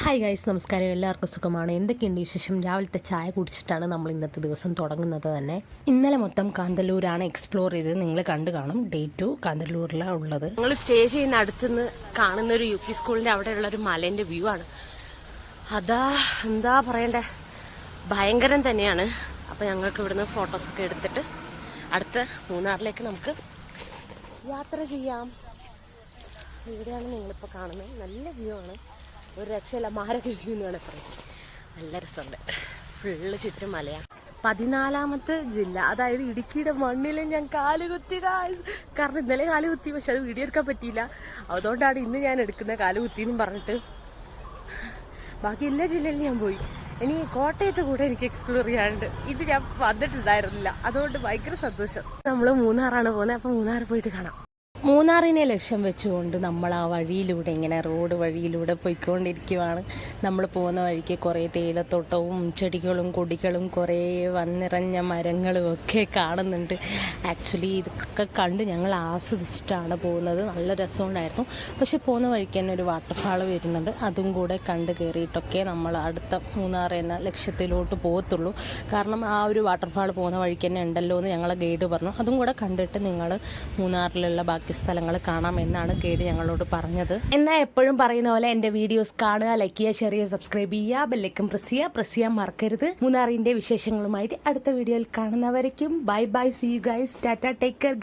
Hi guys, നമസ്കാരം. എല്ലാവർക്കും സുഖമാണ്. എന്തൊക്കെയുണ്ട് വിശേഷം? രാവിലത്തെ ചായ കുടിച്ചിട്ടാണ് നമ്മൾ ഇന്നത്തെ ദിവസം തുടങ്ങുന്നത് തന്നെ. ഇന്നലെ മൊത്തം കാന്തല്ലൂരാണ് എക്സ്പ്ലോർ ചെയ്തത്. നിങ്ങൾ കണ്ടു കാണും. ഡേ 2 കാന്തല്ലൂരിലാണ് ഉള്ളത്. ഞങ്ങൾ സ്റ്റേ ചെയ്യുന്ന അടുത്തുനിന്ന് കാണുന്ന ഒരു UP സ്കൂളിന്റെ അവിടെയുള്ള ഒരു മലേന്റെ വ്യൂ ആണ്. അതാ എന്താ പറയണ്ടേ, ഭയങ്കരം തന്നെയാണ്. അപ്പൊ ഞങ്ങൾക്ക് ഇവിടുന്ന് ഫോട്ടോസൊക്കെ എടുത്തിട്ട് അടുത്ത മൂന്നാറിലേക്ക് നമുക്ക് യാത്ര ചെയ്യാം. ഇവിടെയാണ് നിങ്ങളിപ്പോൾ കാണുന്നത്. നല്ല വ്യൂ ആണ്, ഒരു രക്ഷയില്ല. മാരക വ്യൂ എന്ന് വേണേൽ പറയും. നല്ല രസമുണ്ട്. ഫുള്ള് ചുറ്റും മലയാണ്. 14ാമത്തെ ജില്ല, അതായത് ഇടുക്കിയുടെ മണ്ണിൽ ഞാൻ കാലുകുത്തി. കാരണം ഇന്നലെ കാലുകുത്തി, പക്ഷെ അത് വീഡിയോ എടുക്കാൻ പറ്റിയില്ല. അതുകൊണ്ടാണ് ഇന്ന് ഞാൻ എടുക്കുന്ന കാലുകുത്തി എന്നും പറഞ്ഞിട്ട്. ബാക്കി എല്ലാ ജില്ലയിലും ഞാൻ പോയി. ഇനി കോട്ടയത്ത് കൂടെ എനിക്ക് എക്സ്പ്ലോർ ചെയ്യാനുണ്ട്. ഇത് ഞാൻ വന്നിട്ടുണ്ടായിരുന്നില്ല, അതുകൊണ്ട് ഭയങ്കര സന്തോഷം. നമ്മൾ മൂന്നാറാണ് പോകുന്നത്. അപ്പം മൂന്നാർ പോയിട്ട് കാണാം. മൂന്നാറിനെ ലക്ഷ്യം വെച്ചുകൊണ്ട് നമ്മൾ ആ വഴിയിലൂടെ ഇങ്ങനെ റോഡ് വഴിയിലൂടെ പോയിക്കൊണ്ടിരിക്കുവാണ്. നമ്മൾ പോകുന്ന വഴിക്ക് കുറേ തേയിലത്തോട്ടവും ചെടികളും കൊടികളും കുറേ വന്നിറഞ്ഞ മരങ്ങളും ഒക്കെ കാണുന്നുണ്ട്. ആക്ച്വലി ഇതൊക്കെ കണ്ട് ഞങ്ങൾ ആസ്വദിച്ചിട്ടാണ് പോകുന്നത്. നല്ല രസമുണ്ടായിരുന്നു. പക്ഷെ പോകുന്ന വഴിക്ക് തന്നെ ഒരു വാട്ടർഫാൾ വരുന്നുണ്ട്. അതും കൂടെ കണ്ട് കയറിയിട്ടൊക്കെ നമ്മൾ അടുത്ത മൂന്നാർ എന്ന ലക്ഷ്യത്തിലോട്ട് പോകത്തുള്ളൂ. കാരണം ആ ഒരു വാട്ടർഫാൾ പോകുന്ന വഴിക്ക് തന്നെ ഉണ്ടല്ലോ എന്ന് ഞങ്ങളെ ഗൈഡ് പറഞ്ഞു. അതും കൂടെ കണ്ടിട്ട് നിങ്ങൾ മൂന്നാറിലുള്ള ബാക്കി സ്ഥലങ്ങൾ കാണാം എന്നാണ് ഗൈഡ് ഞങ്ങളോട് പറഞ്ഞത്. എന്നാൽ എപ്പോഴും പറയുന്ന പോലെ എൻ്റെ വീഡിയോസ് കാണുക, ലൈക്ക് ചെയ്യുക, ഷെയർ ചെയ്യുക, സബ്സ്ക്രൈബ് ചെയ്യുക, ബെല്ലൈക്കൺ പ്രസ് ചെയ്യാൻ മറക്കരുത്. മൂന്നാറിൻ്റെ വിശേഷങ്ങളുമായിട്ട് അടുത്ത വീഡിയോയിൽ കാണുന്നവരേക്കും bye bye, see you guys, ടാറ്റ, ടേക്ക് കെയർ.